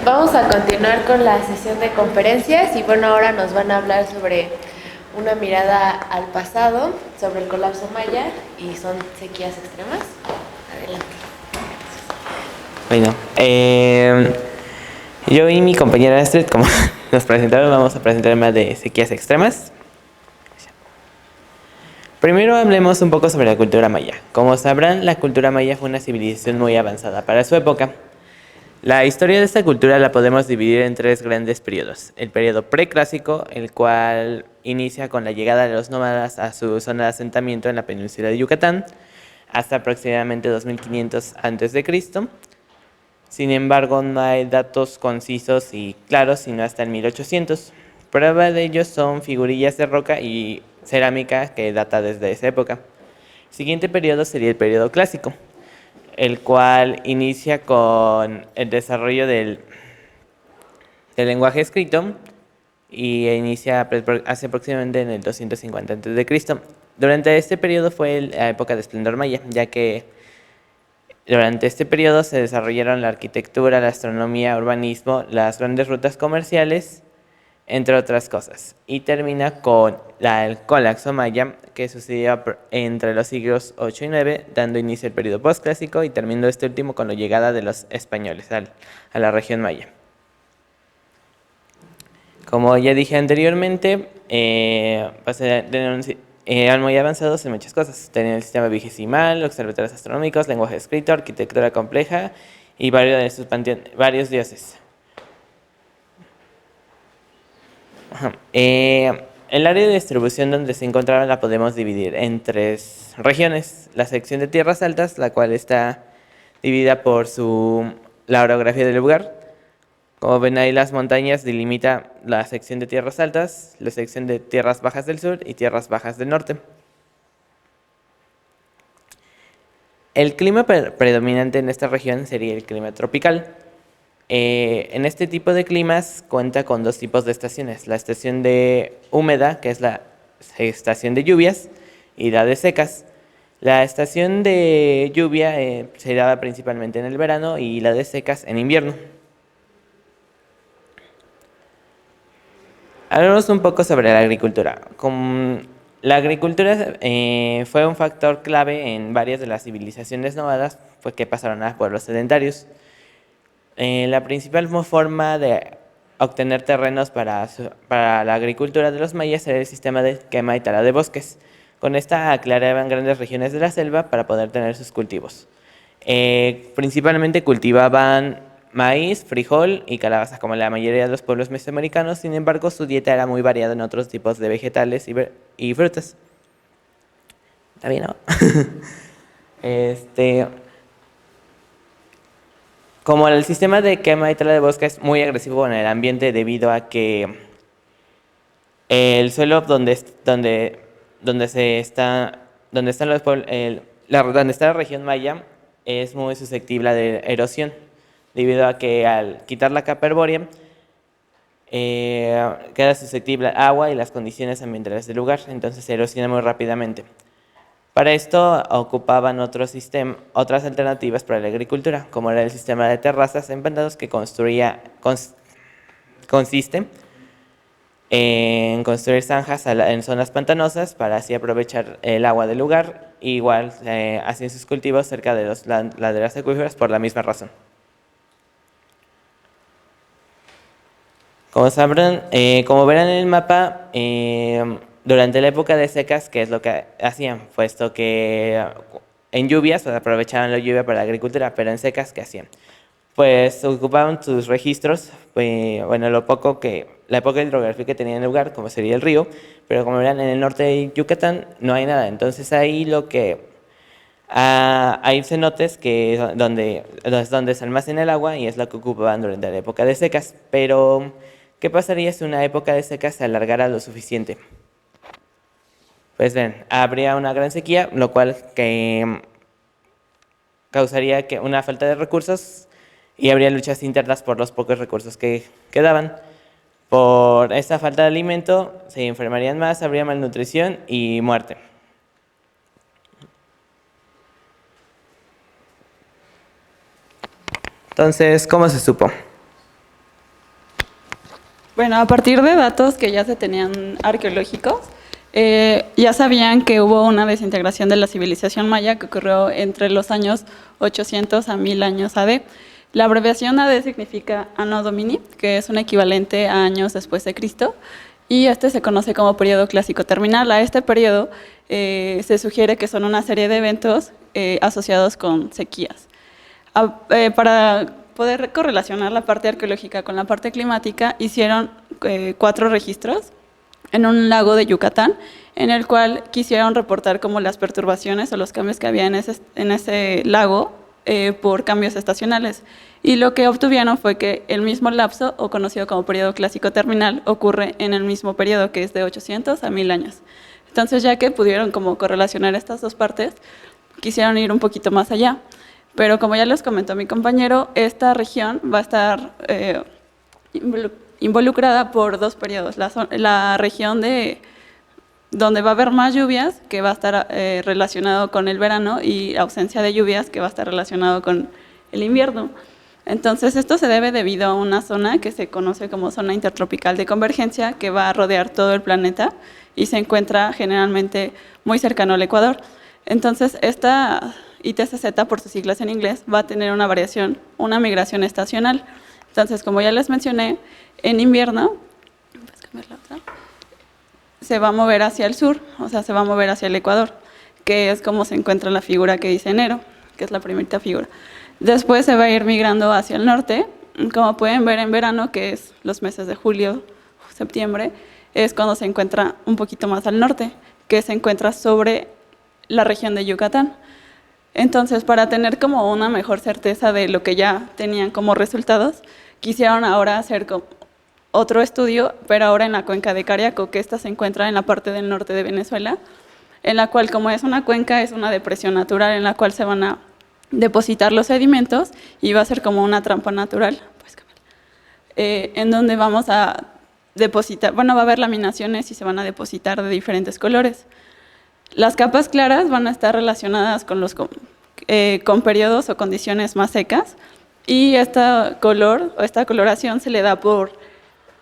Vamos a continuar con la sesión de conferencias y bueno, ahora nos van a hablar sobre una mirada al pasado, sobre el colapso maya y son sequías extremas. Adelante. Bueno, yo y mi compañera Astrid, como nos presentaron, vamos a presentar más de sequías extremas. Primero hablemos un poco sobre la cultura maya. Como sabrán, la cultura maya fue una civilización muy avanzada para su época. La historia de esta cultura la podemos dividir en tres grandes periodos. El periodo preclásico, el cual inicia con la llegada de los nómadas a su zona de asentamiento en la península de Yucatán, hasta aproximadamente 2500 a.C. Sin embargo, no hay datos concisos y claros, sino hasta el 1800. Prueba de ello son figurillas de roca y cerámica que data desde esa época. El siguiente periodo sería el periodo clásico, el cual inicia con el desarrollo del lenguaje escrito y inicia hace aproximadamente en el 250 a.C. Durante este periodo fue la época de esplendor maya, ya que durante este periodo se desarrollaron la arquitectura, la astronomía, urbanismo, las grandes rutas comerciales, entre otras cosas. Y termina con el colapso maya, que sucedió entre los siglos 8 y 9, dando inicio al periodo postclásico y terminó este último con la llegada de los españoles a la región maya. Como ya dije anteriormente, eran muy avanzados en muchas cosas. Tenían el sistema vigesimal, observatorios astronómicos, lenguaje escrito, arquitectura compleja y varios dioses. El área de distribución donde se encontraban la podemos dividir en tres regiones. La sección de tierras altas, la cual está dividida por la orografía del lugar. Como ven ahí, las montañas delimita la sección de tierras altas, la sección de tierras bajas del sur y tierras bajas del norte. El clima predominante en esta región sería el clima tropical. En este tipo de climas cuenta con dos tipos de estaciones: la estación de húmeda, que es la estación de lluvias, y la de secas. La estación de lluvia se daba principalmente en el verano y la de secas en invierno. Hablemos un poco sobre la agricultura. La agricultura fue un factor clave en varias de las civilizaciones nómadas que pasaron a pueblos sedentarios. La principal forma de obtener terrenos para la agricultura de los mayas era el sistema de quema y tala de bosques. Con esta aclaraban grandes regiones de la selva para poder tener sus cultivos. Principalmente cultivaban maíz, frijol y calabazas, como la mayoría de los pueblos mesoamericanos. Sin embargo, su dieta era muy variada en otros tipos de vegetales y frutas. ¿Está bien, no? Como el sistema de quema y tala de bosque es muy agresivo en el ambiente debido a que el suelo donde está la región maya es muy susceptible de erosión, debido a que al quitar la capa herbácea queda susceptible al agua y las condiciones ambientales del lugar, entonces se erosiona muy rápidamente. Para esto ocupaban otras alternativas para la agricultura, como era el sistema de terrazas en pantanos, que consiste en construir zanjas en zonas pantanosas para así aprovechar el agua del lugar. Igual hacían sus cultivos cerca de las laderas acuíferas por la misma razón. Como sabrán, como verán en el mapa, durante la época de secas, ¿qué es lo que hacían? Puesto que en lluvias pues, aprovechaban la lluvia para la agricultura, pero en secas, ¿qué hacían? Pues ocupaban sus registros, bueno, la poca hidrografía que tenía en el lugar, como sería el río, pero como verán en el norte de Yucatán no hay nada. Entonces ahí hay cenotes donde se almacena el agua y es lo que ocupaban durante la época de secas. Pero ¿qué pasaría si una época de secas se alargara lo suficiente? Pues ven, habría una gran sequía, lo cual causaría una falta de recursos y habría luchas internas por los pocos recursos que quedaban. Por esta falta de alimento se enfermarían más, habría malnutrición y muerte. Entonces, ¿cómo se supo? Bueno, a partir de datos que ya se tenían arqueológicos, ya sabían que hubo una desintegración de la civilización maya que ocurrió entre los años 800 a 1000 años AD. La abreviación AD significa Anno Domini, que es un equivalente a años después de Cristo, y este se conoce como periodo clásico terminal. A este periodo se sugiere que son una serie de eventos asociados con sequías. Para poder correlacionar la parte arqueológica con la parte climática, hicieron 4 registros en un lago de Yucatán, en el cual quisieron reportar como las perturbaciones o los cambios que había en ese lago por cambios estacionales. Y lo que obtuvieron fue que el mismo lapso, o conocido como periodo clásico terminal, ocurre en el mismo periodo, que es de 800 a 1000 años. Entonces, ya que pudieron como correlacionar estas dos partes, quisieron ir un poquito más allá. Pero como ya les comentó mi compañero, esta región va a estar involucrada por 2 periodos. La región donde va a haber más lluvias, que va a estar relacionado con el verano, y ausencia de lluvias, que va a estar relacionado con el invierno. Entonces, esto se debe debido a una zona que se conoce como zona intertropical de convergencia, que va a rodear todo el planeta y se encuentra generalmente muy cercano al Ecuador. Entonces, esta ITCZ, por sus siglas en inglés, va a tener una variación, una migración estacional. Entonces, como ya les mencioné, en invierno, se va a mover hacia el sur, o sea, se va a mover hacia el Ecuador, que es como se encuentra la figura que dice enero, que es la primerita figura. Después se va a ir migrando hacia el norte, como pueden ver en verano, que es los meses de julio, septiembre, es cuando se encuentra un poquito más al norte, que se encuentra sobre la región de Yucatán. Entonces, para tener como una mejor certeza de lo que ya tenían como resultados, quisieron ahora hacer otro estudio, pero ahora en la cuenca de Cariaco, que esta se encuentra en la parte del norte de Venezuela, en la cual, como es una cuenca, es una depresión natural en la cual se van a depositar los sedimentos y va a ser como una trampa natural, en donde vamos a depositar, bueno, va a haber laminaciones y se van a depositar de diferentes colores. Las capas claras van a estar relacionadas con periodos o condiciones más secas, y esta coloración se le da por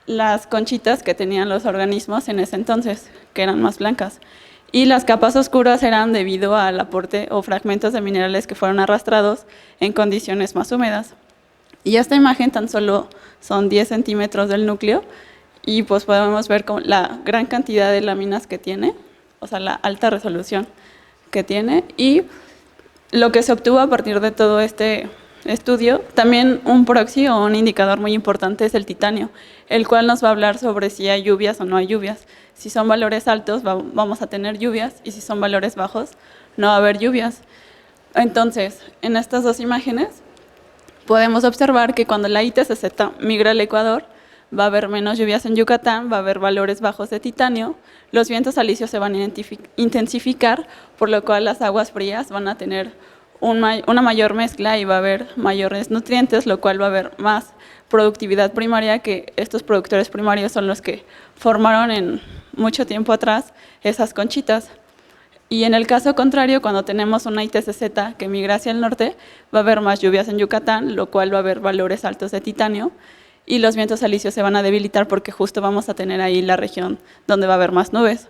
las conchitas que tenían los organismos en ese entonces, que eran más blancas. Y las capas oscuras eran debido al aporte o fragmentos de minerales que fueron arrastrados en condiciones más húmedas. Y esta imagen tan solo son 10 centímetros del núcleo, y pues podemos ver la gran cantidad de láminas que tiene, o sea, la alta resolución que tiene, y lo que se obtuvo a partir de todo este estudio. También un proxy o un indicador muy importante es el titanio, el cual nos va a hablar sobre si hay lluvias o no hay lluvias. Si son valores altos, vamos a tener lluvias, y si son valores bajos, no va a haber lluvias. Entonces, en estas dos imágenes podemos observar que cuando la ITCZ migra al Ecuador, va a haber menos lluvias en Yucatán, va a haber valores bajos de titanio, los vientos alisios se van a intensificar, por lo cual las aguas frías van a tener una mayor mezcla y va a haber mayores nutrientes, lo cual va a haber más productividad primaria, que estos productores primarios son los que formaron en mucho tiempo atrás esas conchitas. Y en el caso contrario, cuando tenemos una ITCZ que migra hacia el norte, va a haber más lluvias en Yucatán, lo cual va a haber valores altos de titanio, y los vientos alisios se van a debilitar porque justo vamos a tener ahí la región donde va a haber más nubes.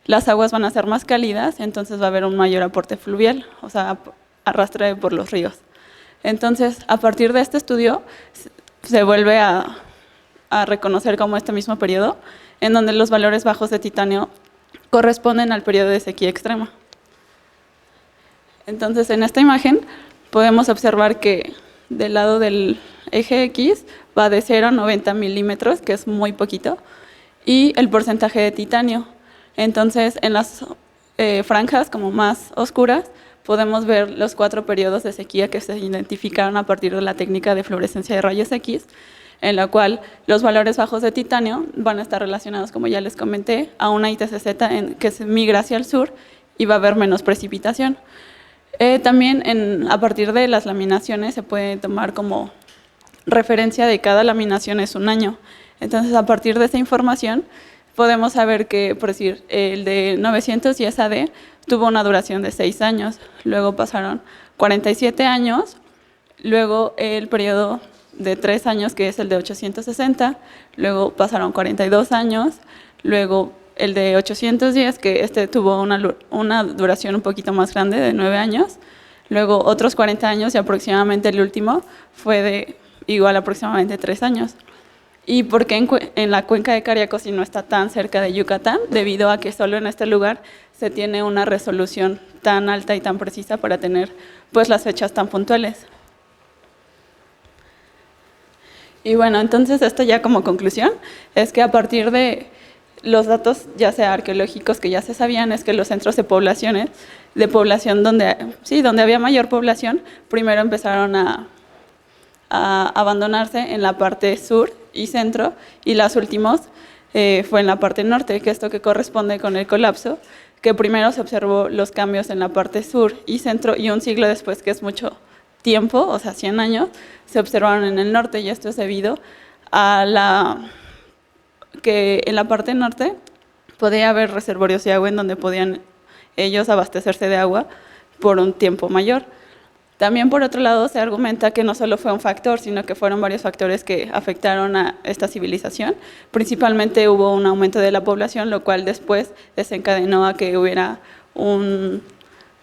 Las aguas van a ser más cálidas, entonces va a haber un mayor aporte fluvial, o sea, arrastre por los ríos. Entonces, a partir de este estudio, se vuelve a reconocer como este mismo periodo, en donde los valores bajos de titanio corresponden al periodo de sequía extrema. Entonces, en esta imagen podemos observar que del lado del eje X va de 0 a 90 milímetros, que es muy poquito, y el porcentaje de titanio. Entonces, en las franjas como más oscuras, podemos ver los 4 periodos de sequía que se identificaron a partir de la técnica de fluorescencia de rayos X, en la cual los valores bajos de titanio van a estar relacionados, como ya les comenté, a una ITCZ que se migra hacia el sur y va a haber menos precipitación. También a partir de las laminaciones se puede tomar como referencia de cada laminación es un año. Entonces, a partir de esa información podemos saber que, por decir, el de 910 AD tuvo una duración de 6 años, luego pasaron 47 años, luego el periodo de 3 años, que es el de 860, luego pasaron 42 años, luego el de 810, que tuvo una duración un poquito más grande, de 9 años, luego otros 40 años y aproximadamente el último fue de igual aproximadamente 3 años. ¿Y por qué en la cuenca de Cariacos y no está tan cerca de Yucatán? Debido a que solo en este lugar se tiene una resolución tan alta y tan precisa para tener pues las fechas tan puntuales. Y bueno, entonces esto ya como conclusión es que a partir de los datos ya sea arqueológicos que ya se sabían, es que los centros de población donde había mayor población, primero empezaron a abandonarse en la parte sur y centro, y las últimas fue en la parte norte, que esto que corresponde con el colapso, que primero se observó los cambios en la parte sur y centro, y un siglo después, que es mucho tiempo, o sea 100 años, se observaron en el norte, y esto es debido a que en la parte norte podía haber reservorios de agua en donde podían ellos abastecerse de agua por un tiempo mayor. También, por otro lado, se argumenta que no solo fue un factor, sino que fueron varios factores que afectaron a esta civilización. Principalmente hubo un aumento de la población, lo cual después desencadenó a que hubiera un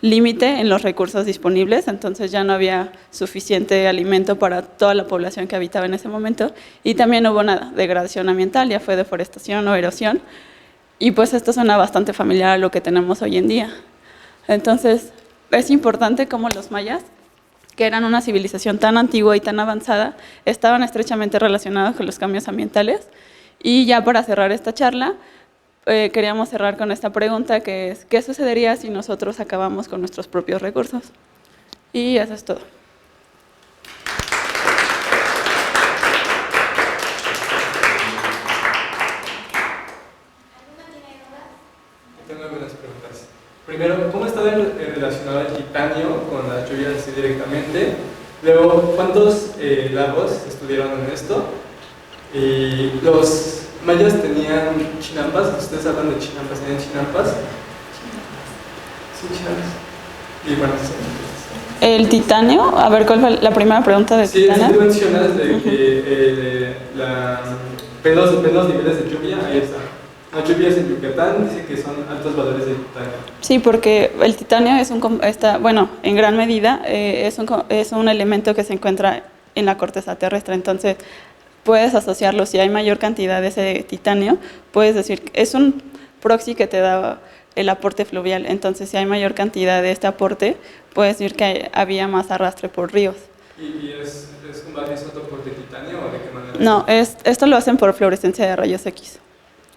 límite en los recursos disponibles, entonces ya no había suficiente alimento para toda la población que habitaba en ese momento, y también hubo una degradación ambiental, ya fue deforestación o erosión, y pues esto suena bastante familiar a lo que tenemos hoy en día. Entonces, es importante cómo los mayas, que eran una civilización tan antigua y tan avanzada, estaban estrechamente relacionados con los cambios ambientales. Y ya para cerrar esta charla, queríamos cerrar con esta pregunta, que es, ¿qué sucedería si nosotros acabamos con nuestros propios recursos? Y eso es todo. Tengo algunas preguntas. Primero, ¿cómo está relacionado el titanio con las lluvias así directamente? Luego, ¿cuántos lagos estudiaron en esto? Y los mayas tenían chinampas. Ustedes hablan de chinampas. ¿Tenían chinampas? Sí, chinampas. Y bueno, sí. El titanio, a ver, ¿cuál fue la primera pregunta de titanio? Sí, tú mencionas de que los niveles de lluvia, ahí está. Las lluvias en Yucatán dice que son altos valores de titanio. Sí, porque el titanio en gran medida es un elemento que se encuentra en la corteza terrestre, entonces puedes asociarlo. Si hay mayor cantidad de ese titanio, puedes decir que es un proxy que te da el aporte fluvial, entonces si hay mayor cantidad de este aporte, puedes decir que había más arrastre por ríos. ¿Y es un barrio isótopo de titanio o de qué manera? No, esto lo hacen por fluorescencia de rayos X.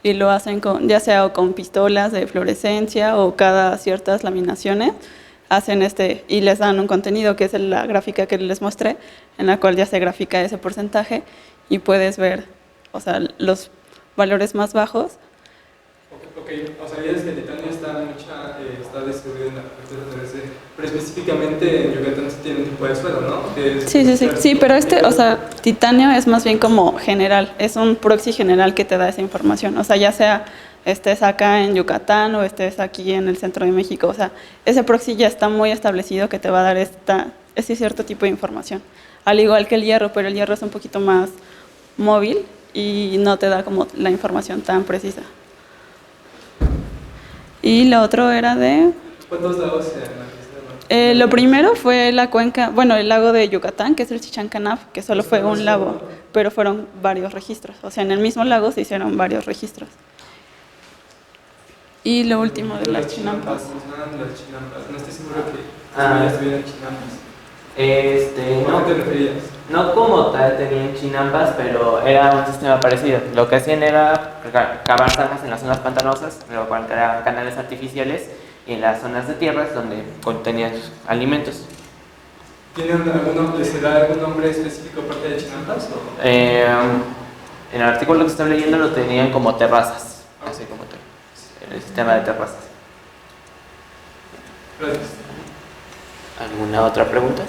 Y lo hacen ya sea con pistolas de fluorescencia o cada ciertas laminaciones, hacen y les dan un contenido, que es la gráfica que les mostré, en la cual ya se grafica ese porcentaje y puedes ver, o sea, los valores más bajos. Ok, o sea, ya es que el titanio está distribuido en la corteza terrestre, pero específicamente en Yucatán se tiene un tipo de suelo, ¿no? Sí, pero titanio es más bien como general, es un proxy general que te da esa información, o sea, ya sea estés acá en Yucatán o estés aquí en el centro de México, o sea, ese proxy ya está muy establecido que te va a dar ese cierto tipo de información, al igual que el hierro, pero el hierro es un poquito más móvil y no te da como la información tan precisa. Y lo otro era de... ¿Cuántos lagos se analizaron? Lo primero fue la cuenca, el lago de Yucatán, que es el Chichancanaf, que solo fue un lago, pero fueron varios registros. O sea, en el mismo lago se hicieron varios registros. Y lo último de las chinampas. No estoy seguro que ya estuvieran chinampas. No, ¿A qué te referías? no como tal tenían chinampas, pero era un sistema parecido. Lo que hacían era cavar zanjas en las zonas pantanosas, luego crear canales artificiales y en las zonas de tierras donde contenían alimentos. ¿Les da algún nombre específico aparte de chinampas? En el artículo que estoy leyendo lo tenían como terrazas, así como el sistema de terrazas. Gracias. ¿Alguna otra pregunta?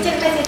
Muchas gracias.